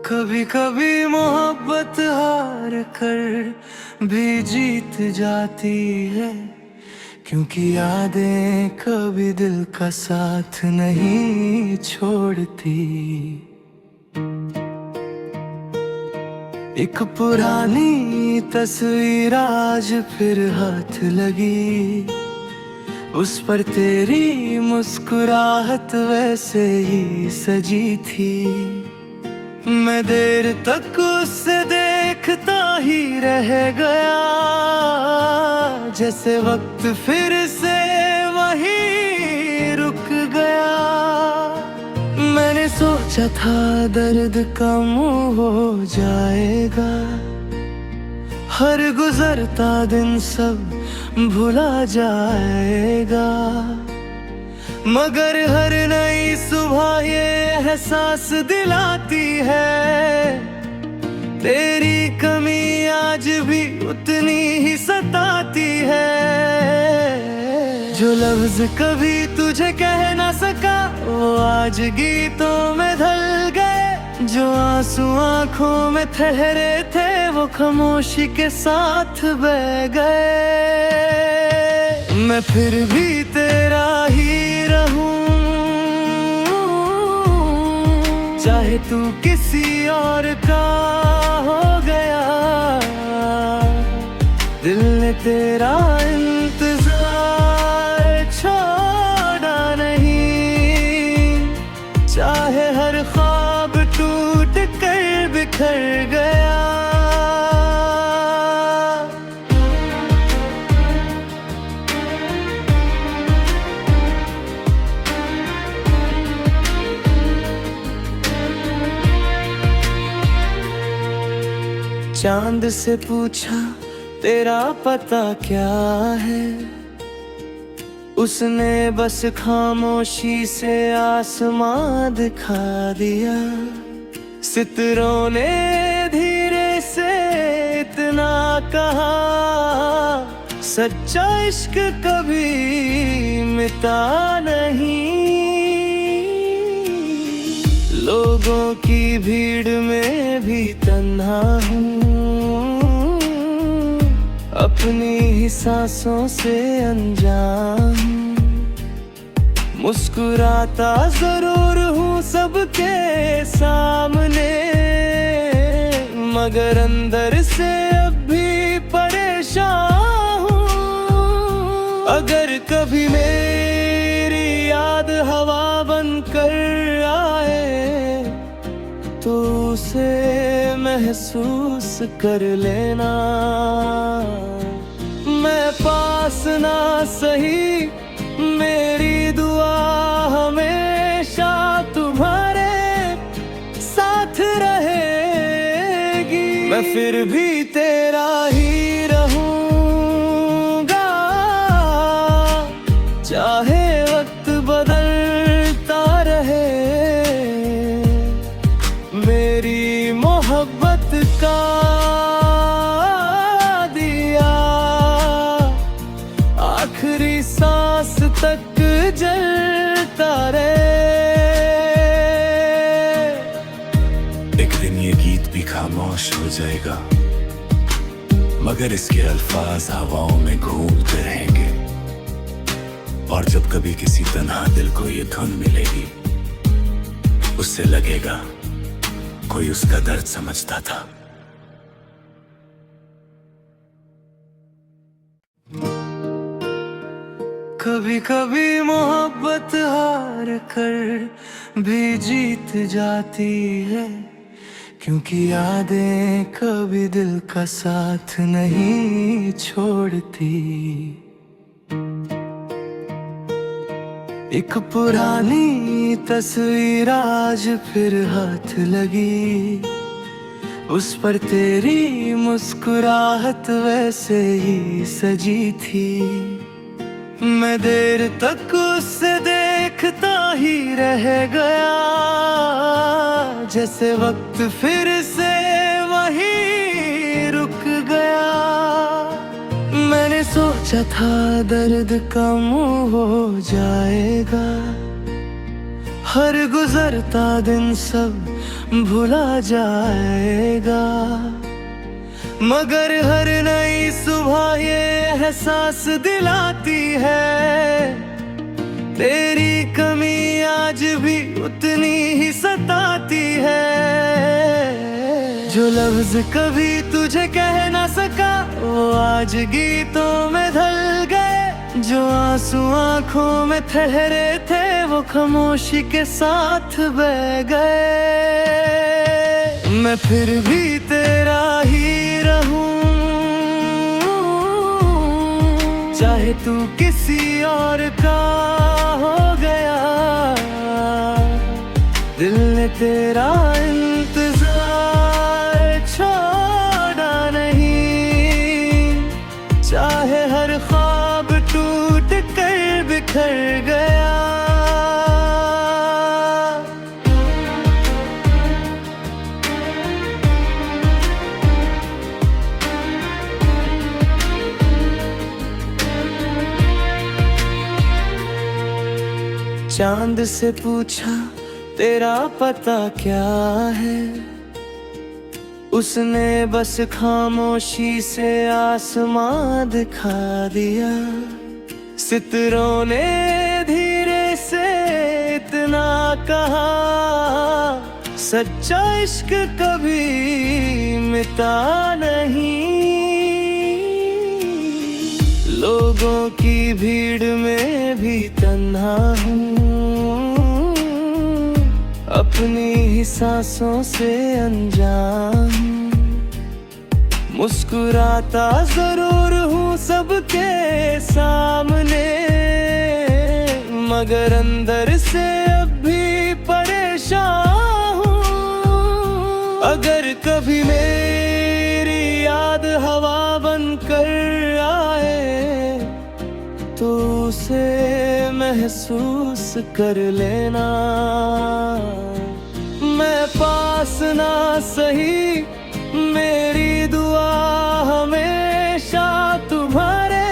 कभी कभी मोहब्बत हार कर भी जीत जाती है, क्योंकि यादें कभी दिल का साथ नहीं छोड़ती। एक पुरानी तस्वीर आज फिर हाथ लगी, उस पर तेरी मुस्कुराहट वैसे ही सजी थी। मैं देर तक उससे देखता ही रह गया, जैसे वक्त फिर से वहीं रुक गया। मैंने सोचा था दर्द कम हो जाएगा, हर गुजरता दिन सब भुला जाएगा, मगर हर नई सुबह ये एहसास दिलाती है, तेरी कमी आज भी उतनी ही सताती है। जो लफ्ज कभी तुझे कह ना सका वो आज गीतों में ढल गए, जो आंसू आंखों में ठहरे थे वो खामोशी के साथ बह गए। मैं फिर भी तेरा ही रहूं, चाहे तू किसी और का हो गया। दिल ने तेरा इंतजार छोड़ा नहीं, चाहे हर ख्वाब टूट कर बिखर गया। चांद से पूछा तेरा पता क्या है, उसने बस खामोशी से आसमां दिखा दिया। सितारों ने धीरे से इतना कहा, सच्चा इश्क कभी मिटा नहीं। लोगों की भीड़ में भी तन्हा हूँ, अपनी ही सांसों से अनजान। मुस्कुराता जरूर हूँ सबके सामने, मगर अंदर से अब भी परेशान हूँ। अगर कभी मेरी याद हवा बनकर आए तो उसे महसूस कर लेना। मैं पास ना सही, मेरी दुआ हमेशा तुम्हारे साथ रहेगी। मैं फिर भी तेरा ही रहूंगा, चाहे वक्त बदलता रहे। मेरी मोहब्बत का दिया आखिरी सांस तक जलता रहे। एक दिन ये गीत भी खामोश हो जाएगा, मगर इसके अल्फाज हवाओं में घूमते रहेंगे। और जब कभी किसी तन्हा दिल को ये धुन मिलेगी, उससे लगेगा कोई उसका दर्द समझता था। कभी कभी मोहब्बत हार कर भी जीत जाती है, क्योंकि यादें कभी दिल का साथ नहीं छोड़ती। एक पुरानी तस्वीर आज फिर हाथ लगी, उस पर तेरी मुस्कुराहट वैसे ही सजी थी। मैं देर तक उससे देखता ही रह गया, जैसे वक्त फिर से वहीं रुक गया। मैंने सोचा था दर्द कम हो जाएगा, हर गुजरता दिन सब भुला जाएगा, मगर हर नई सुबह ये एहसास दिलाती है, तेरी कमी आज भी उतनी ही सताती है। जो लफ्ज कभी तुझे कह ना सका वो आज गीतों में ढल गए, जो आंसू आंखों में ठहरे थे वो खामोशी के साथ बह गए। मैं फिर भी तेरा ही रहूं, चाहे तू किसी और का हो गया, दिल ने तेरा इंतजार छोड़ा नहीं, चाहे हर ख्वाब टूट कर बिखर गया। चांद से पूछा तेरा पता क्या है, उसने बस खामोशी से आसमां दिखा दिया। सितारों ने धीरे से इतना कहा, सच्चा इश्क कभी मिटा नहीं। लोगों की भीड़ में भी तन्हा हूँ, अपनी ही सांसों से अनजान। मुस्कुराता जरूर हूँ सबके सामने, मगर अंदर से अब भी परेशान हूँ। अगर कभी मेरी याद हवा बनकर आए तो उसे महसूस कर लेना। मैं पास ना सही, मेरी दुआ हमेशा तुम्हारे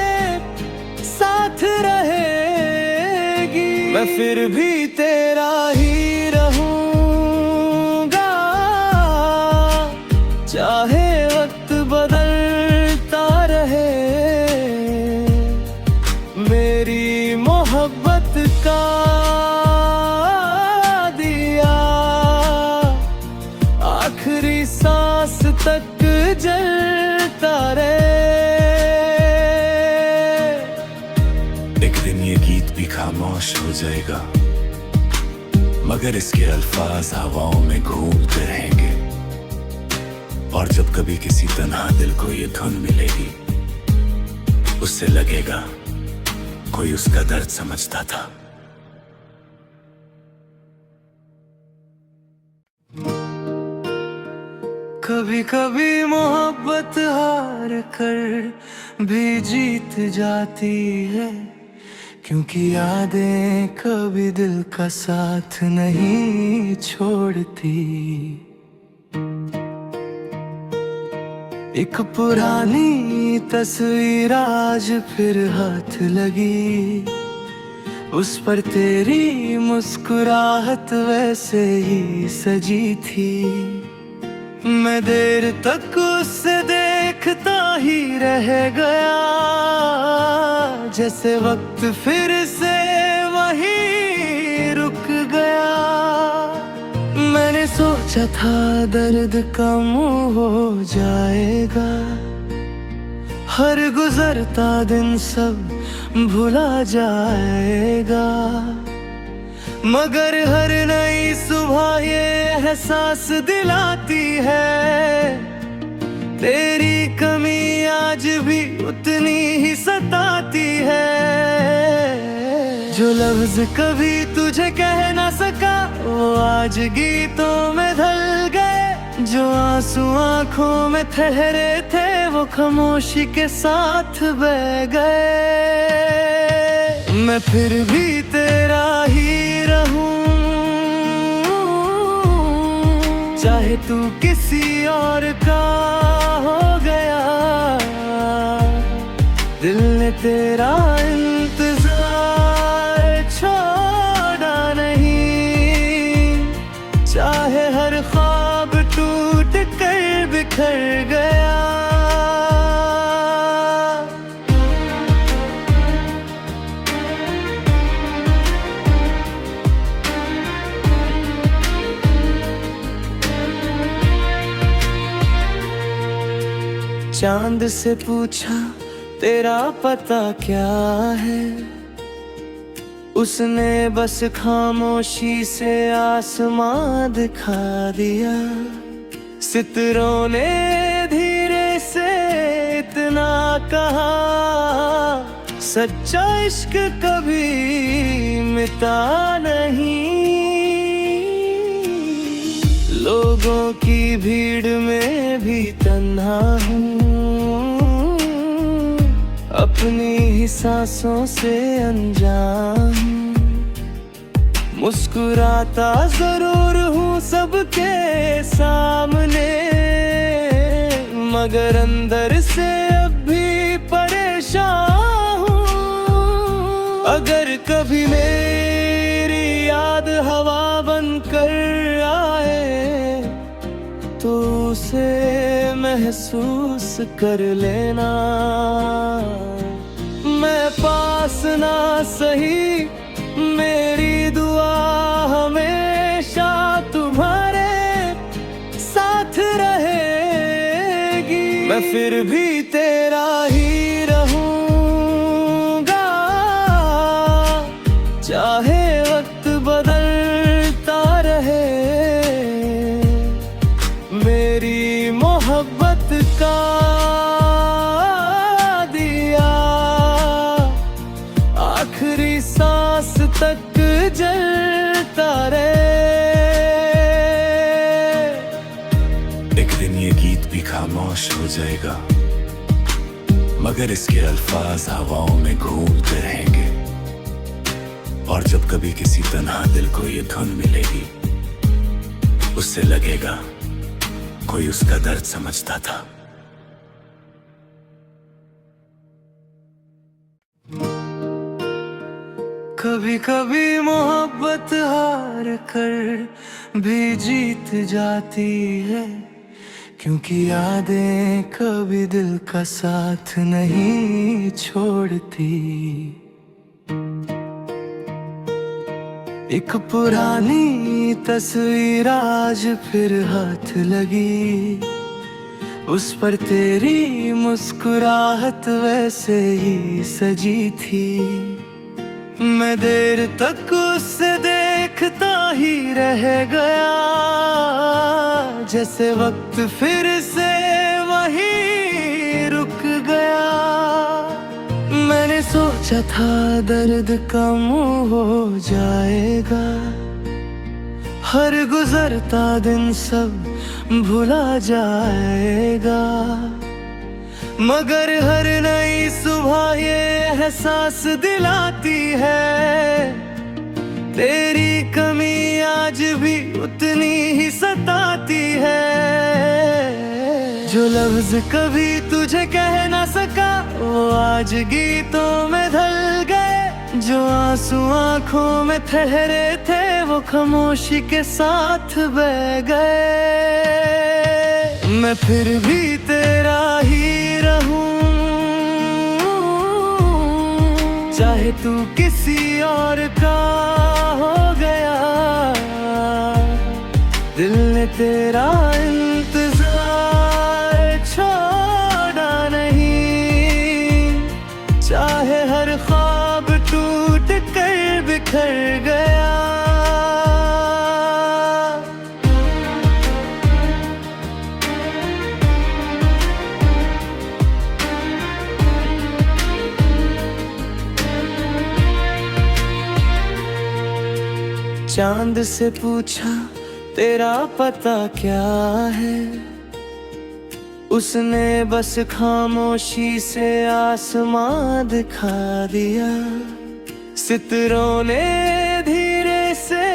साथ रहेगी। मैं फिर भी तेरा ही रहूंगा, चाहे वक्त बदलता रहे। मेरी मोहब्बत का दिया आखिरी सांस तक जलता रहे। एक दिन ये गीत भी खामोश हो जाएगा, मगर इसके अल्फाज हवाओं में घूमते रहेंगे। और जब कभी किसी तन्हा दिल को ये धुन मिलेगी, उससे लगेगा कोई उसका दर्द समझता था। कभी कभी मोहब्बत हार कर भी जीत जाती है, क्योंकि यादें कभी दिल का साथ नहीं छोड़ती। एक पुरानी तस्वीर आज फिर हाथ लगी, उस पर तेरी मुस्कुराहट वैसे ही सजी थी। मैं देर तक उससे देखता ही रह गया, जैसे वक्त फिर से वहीं रुक गया। मैंने सोचा था दर्द कम हो जाएगा, हर गुजरता दिन सब भुला जाएगा, मगर हर नई सुबह ये एहसास दिलाती है, तेरी कमी आज भी उतनी ही सताती है। जो लफ्ज कभी तुझे कह ना सका वो आज गीतों में ढल गए, जो आंसू आंखों में ठहरे थे वो खामोशी के साथ बह गए। मैं फिर भी तेरा ही रहूं, चाहे तू किसी और का हो गया, दिल ने तेरा इंतजार छोड़ा नहीं, चाहे हर ख्वाब टूट कर बिखर गया। चांद से पूछा तेरा पता क्या है, उसने बस खामोशी से आसमां दिखा दिया। सितारों ने धीरे से इतना कहा, सच्चा इश्क कभी मिटा नहीं। लोगों की भीड़ में भी तन्हा हूँ, अपनी ही सांसों से अनजान। मुस्कुराता जरूर हूँ सबके सामने, मगर अंदर से अब भी परेशान हूँ। अगर कभी मेरी याद हवा बनकर आए, तो उसे महसूस कर लेना। मैं पास ना सही, मेरी दुआ हमेशा तुम्हारे साथ रहेगी। मैं फिर भी तेरा ही रहूंगा, चाहे वक्त बदलता रहे। मेरी मोहब्बत का दिया आखिरी सांस तक जलता रहे। एक दिन ये गीत भी खामोश हो जाएगा, मगर इसके अल्फाज हवाओं में घूमते रहेंगे। और जब कभी किसी तन्हा दिल को ये धुन मिलेगी, उससे लगेगा कोई उसका दर्द समझता था। कभी कभी मोहब्बत हार कर भी जीत जाती है, क्योंकि यादें कभी दिल का साथ नहीं छोड़ती। एक पुरानी तस्वीर आज फिर हाथ लगी, उस पर तेरी मुस्कुराहट वैसे ही सजी थी। मैं देर तक उससे देखता ही रह गया, जैसे वक्त फिर से वहीं रुक गया। मैंने सोचा था दर्द कम हो जाएगा, हर गुजरता दिन सब भुला जाएगा। मगर हर नई सुबह ये एहसास दिलाती है, तेरी कमी आज भी उतनी ही सताती है। जो लफ्ज कभी तुझे कह ना सका, वो आज गीतों में ढल गए। जो आंसू आंखों में ठहरे थे, वो खामोशी के साथ बह गए। मैं फिर भी तेरा ही रहूं, चाहे तू किसी और का हो गया। दिल ने तेरा इंतजार छोड़ा नहीं, चाहे हर ख्वाब टूट कर बिखर गया। चांद से पूछा तेरा पता क्या है, उसने बस खामोशी से आसमां दिखा दिया। सितारों ने धीरे से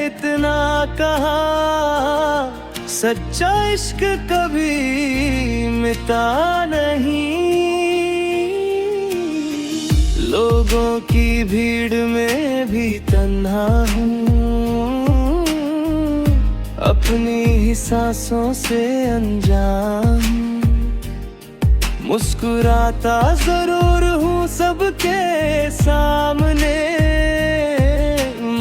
इतना कहा, सच्चा इश्क कभी मिटा नहीं। लोगों की भीड़ में भी तन्हा हूँ, अपनी ही सांसों से अनजान, मुस्कुराता जरूर हूँ सबके सामने,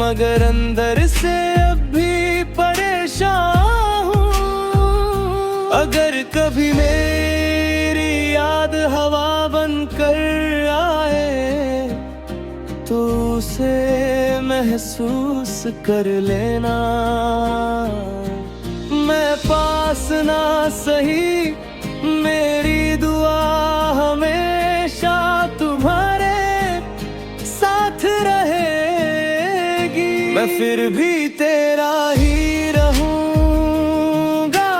मगर अंदर से अब भी परेशान हूँ। अगर कभी मेरी याद हवा बनकर आए तो उसे महसूस कर लेना। मैं पास ना सही, मेरी दुआ हमेशा तुम्हारे साथ रहेगी। मैं फिर भी तेरा ही रहूंगा,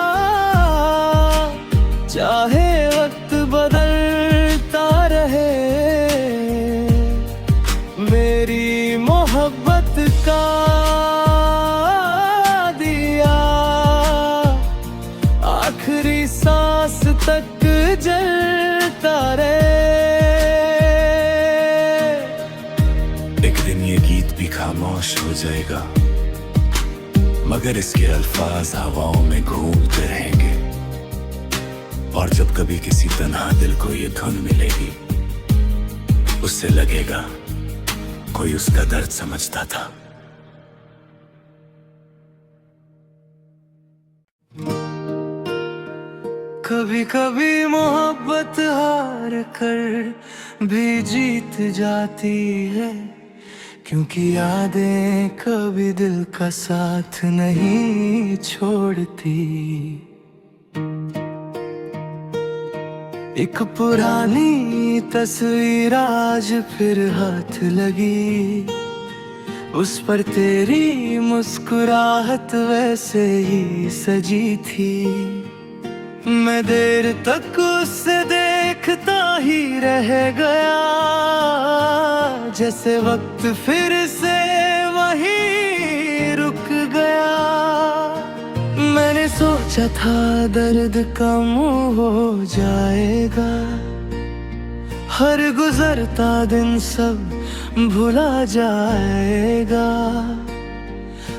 चाहे वक्त बदलता रहे। मेरी मोहब्बत का दिया आखिरी सांस तक जलता रहे। एक दिन ये गीत भी खामोश हो जाएगा, मगर इसके अल्फाज हवाओं में घूमते रहेंगे। और जब कभी किसी तन्हा दिल को ये धुन मिलेगी, उससे लगेगा कोई उसका दर्द समझता था। कभी कभी मोहब्बत हार कर भी जीत जाती है, क्योंकि यादें कभी दिल का साथ नहीं छोड़ती। एक पुरानी तस्वीर आज फिर हाथ लगी, उस पर तेरी मुस्कुराहट वैसे ही सजी थी। मैं देर तक उससे देखता ही रह गया, जैसे वक्त फिर से वहीं रुक गया। मैंने सोचा था दर्द कम हो जाएगा, हर गुजरता दिन सब भुला जाएगा।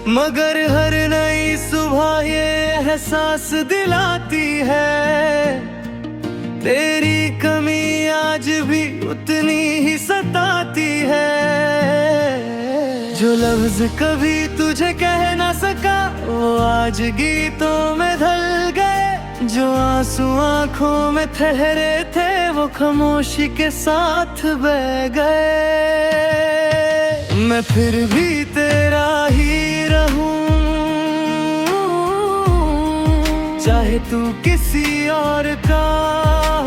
मगर हर नई सुबह ये एहसास दिलाती है, तेरी कमी आज भी उतनी ही सताती है। जो लफ्ज कभी तुझे कह ना सका वो आज गीतों में ढल गए, जो आंसू आंखों में ठहरे थे वो खामोशी के साथ बह गए। मैं फिर भी तेरा ही रहूं, चाहे तू किसी और का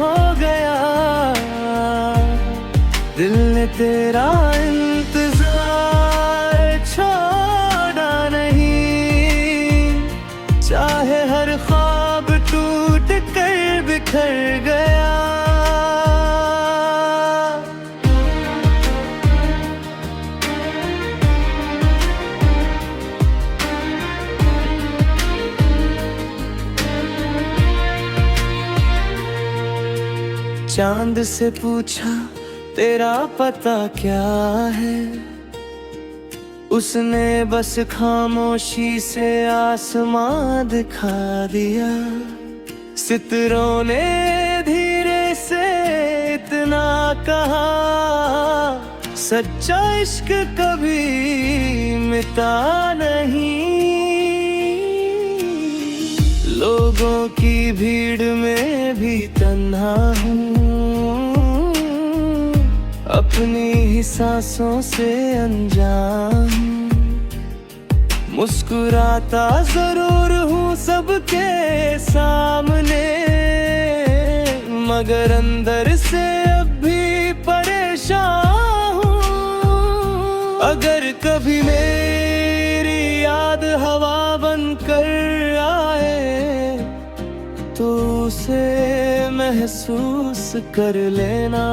हो गया। दिल ने तेरा इंतजार छोड़ा नहीं, चाहे हर ख्वाब टूट कर बिखर गया। चांद से पूछा तेरा पता क्या है, उसने बस खामोशी से आसमां दिखा दिया। सितारों ने धीरे से इतना कहा, सच्चा इश्क कभी मिटा नहीं। लोगों की भीड़ में भी तन्हा हूँ, अपनी ही सांसों से अनजान। मुस्कुराता जरूर हूँ सबके सामने, मगर अंदर से अब भी परेशान हूँ। अगर कभी मेरी याद हवा बनकर आए तो उसे महसूस कर लेना।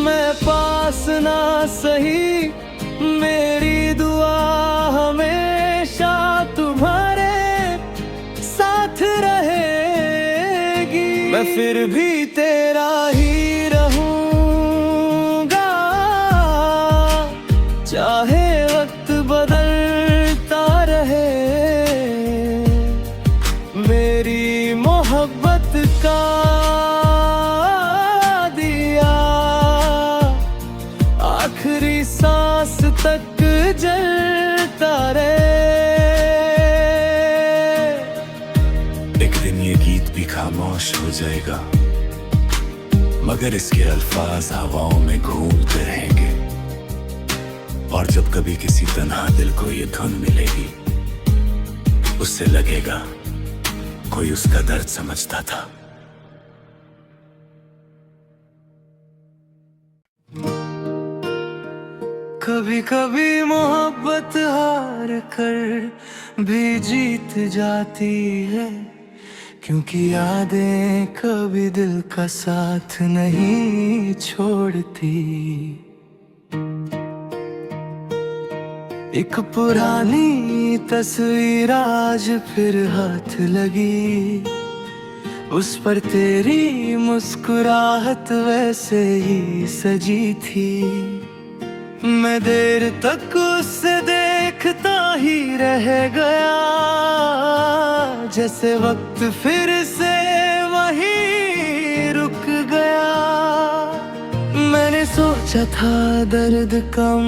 मैं पास ना सही, मेरी दुआ हमेशा तुम्हारे साथ रहेगी। मैं फिर भी तेरा ही रहूंगा, चाहे वक्त बदलता रहे। खामोश हो जाएगा, मगर इसके अल्फाज हवाओं में घूमते रहेंगे। और जब कभी किसी तन्हा दिल को ये धुन मिलेगी, उससे लगेगा कोई उसका दर्द समझता था। कभी कभी मोहब्बत हार कर भी जीत जाती है, क्योंकि यादें कभी दिल का साथ नहीं छोड़ती। एक पुरानी तस्वीर आज फिर हाथ लगी, उस पर तेरी मुस्कुराहट वैसे ही सजी थी। मैं देर तक उससे देखता ही रह गया, जैसे वक्त फिर से वहीं रुक गया। मैंने सोचा था दर्द कम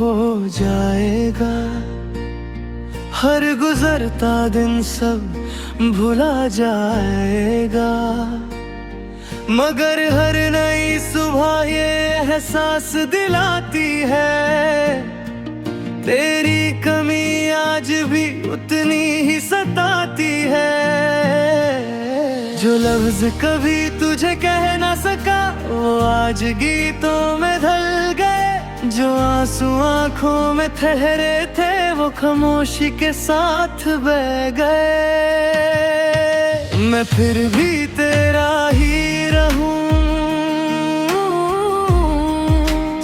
हो जाएगा, हर गुजरता दिन सब भुला जाएगा। मगर हर नई सुबह ये एहसास दिलाती है, तेरी कमी आज भी उतनी ही सताती है। जो लफ्ज कभी तुझे कह ना सका, वो आज गीतों में ढल गए। जो आंसू आंखों में ठहरे थे, वो खामोशी के साथ बह गए। मैं फिर भी तेरा ही रहूं,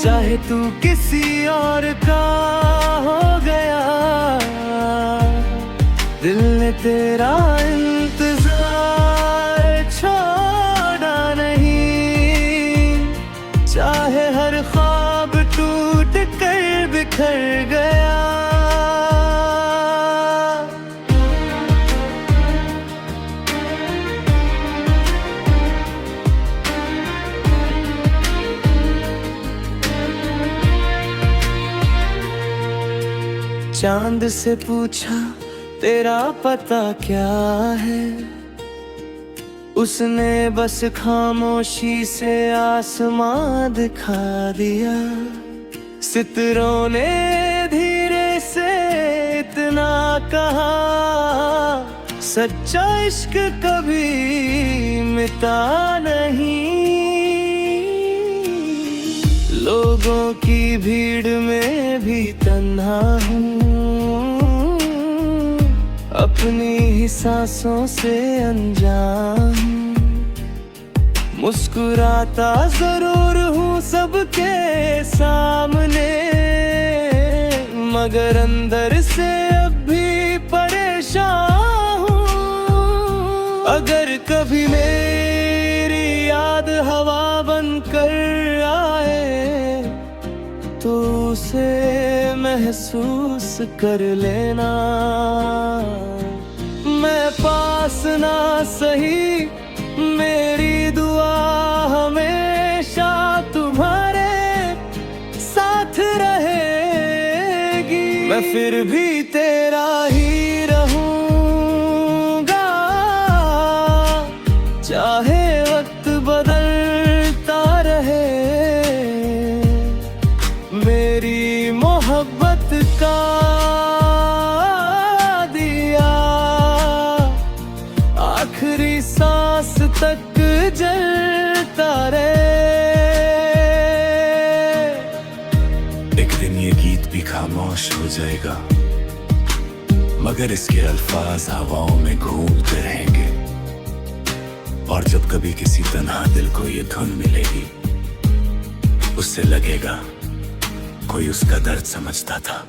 चाहे तू किसी और का हो गया। दिल ने तेरा इंतजार छोड़ा नहीं, चाहे हर ख्वाब टूट कर बिखर गया। चांद से पूछा तेरा पता क्या है, उसने बस खामोशी से आसमां दिखा दिया। सितारों ने धीरे से इतना कहा, सच्चा इश्क कभी मिटा नहीं। लोगों की भीड़ में भी तन्हा हूँ, अपनी ही सांसों से अनजान। मुस्कुराता जरूर हूँ सबके सामने, मगर अंदर से अब भी परेशान हूँ। अगर कभी मेरी याद हवा बनकर आए, तो उसे महसूस कर लेना। मैं पास ना सही, मेरी दुआ हमेशा तुम्हारे साथ रहेगी। मैं फिर भी तेरा ही रहूंगा, चाहे वक्त बदलता रहे। मेरी मोहब्बत का दिया आखिरी सांस तक जलता रहे। एक दिन ये गीत भी खामोश हो जाएगा, मगर इसके अल्फाज हवाओं में घूमते रहेंगे। और जब कभी किसी तन्हा दिल को ये धुन मिलेगी, उससे लगेगा कोई उसका दर्द समझता था।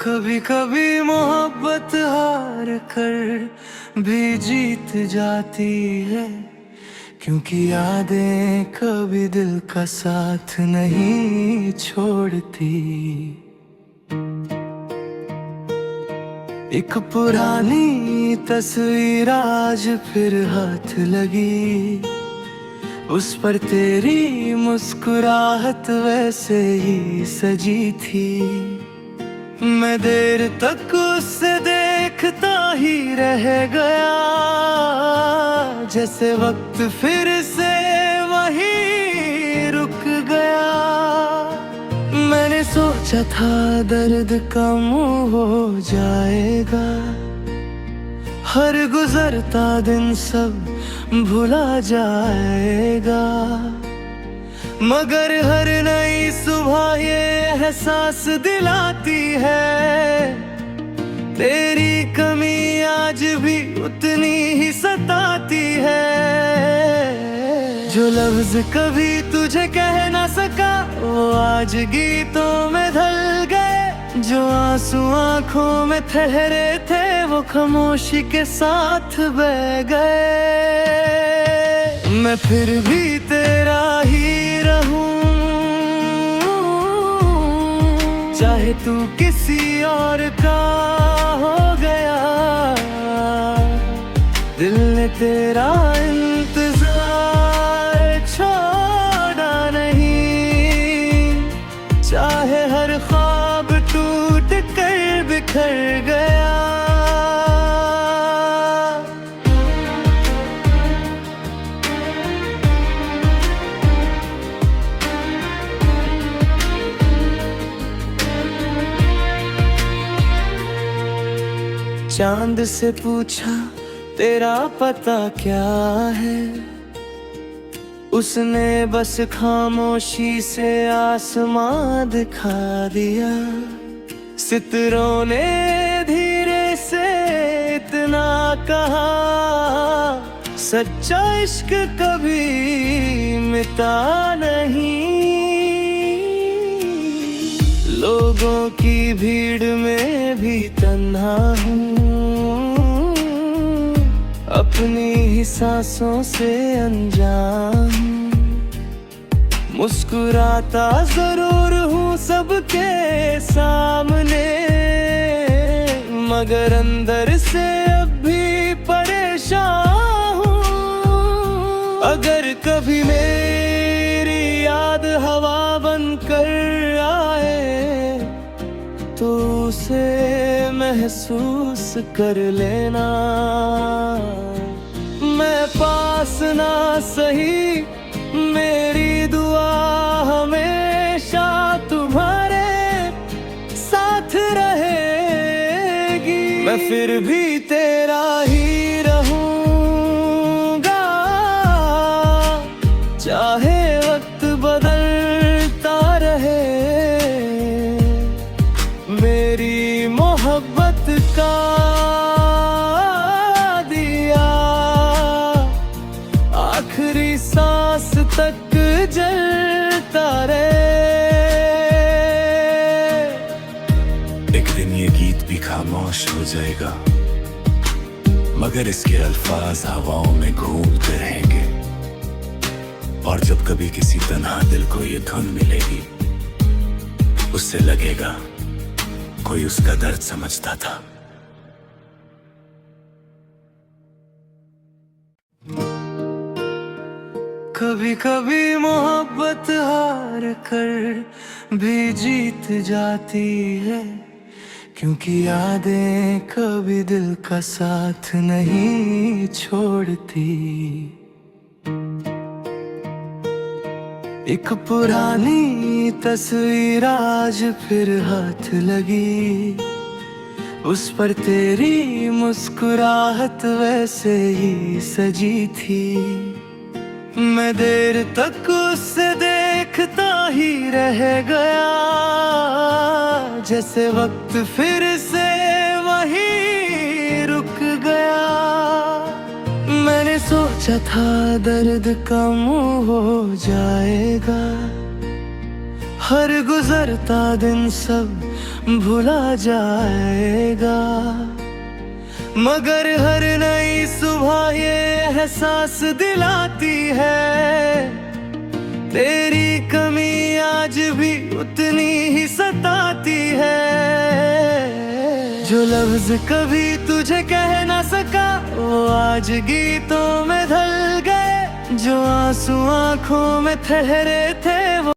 कभी कभी मोहब्बत हार कर भी जीत जाती है, क्योंकि यादें कभी दिल का साथ नहीं छोड़ती। एक पुरानी तस्वीर आज फिर हाथ लगी, उस पर तेरी मुस्कुराहट वैसे ही सजी थी। मैं देर तक उससे देखता ही रह गया, जैसे वक्त फिर से वही रुक गया। मैंने सोचा था दर्द कम हो जाएगा, हर गुजरता दिन सब भुला जाएगा। मगर हर नई सुबह ये एहसास दिलाती है, तेरी कमी आज भी उतनी ही सताती है। जो लफ्ज कभी तुझे कह ना सका वो आज गीतों में ढल गए, जो आंसू आंखों में ठहरे थे वो खामोशी के साथ बह गए। मैं फिर भी तेरा ही रहूं, चाहे तू किसी और का हो गया। दिल ने तेरा इंतजार छोड़ा नहीं, चाहे हर ख्वाब टूट कर बिखर गया। चांद से पूछा तेरा पता क्या है, उसने बस खामोशी से आसमां दिखा दिया। सितारों ने धीरे से इतना कहा, सच्चा इश्क कभी मिटा नहीं। लोगों की भीड़ में भी तन्हा हूँ, अपनी ही सांसों से अनजान। मुस्कुराता जरूर हूँ सबके सामने, मगर अंदर से अब भी परेशान हूँ। अगर कभी मेरी याद हवा बनकर आए तो उसे महसूस कर लेना। मैं पास ना सही, मेरी दुआ हमेशा तुम्हारे साथ रहेगी। मैं फिर भी तेरा ही रहूंगा, चाहे वक्त बदलता रहे। मेरी मोहब्बत का दिया आखिरी सांस तक जलता रहे। एक दिन ये गीत भी खामोश हो जाएगा, मगर इसके अल्फाज हवाओं में घूमते रहेंगे। और जब कभी किसी तन्हा दिल को ये धुन मिलेगी, उससे लगेगा कोई उसका दर्द समझता था। कभी कभी मोहब्बत हार कर भी जीत जाती है, क्योंकि यादें कभी दिल का साथ नहीं छोड़ती। एक पुरानी तस्वीर आज फिर हाथ लगी, उस पर तेरी मुस्कुराहट वैसे ही सजी थी। मैं देर तक उससे देखता ही रह गया, जैसे वक्त फिर से वही रुक गया। मैंने सोचा था दर्द कम हो जाएगा, हर गुजरता दिन सब भुला जाएगा। मगर हर नई सुबह ये एहसास दिलाती है, तेरी कमी आज भी उतनी ही सताती है। जो लफ्ज कभी तुझे कह ना सका वो आज गीतों में ढल गए, जो आंसू आंखों में ठहरे थे वो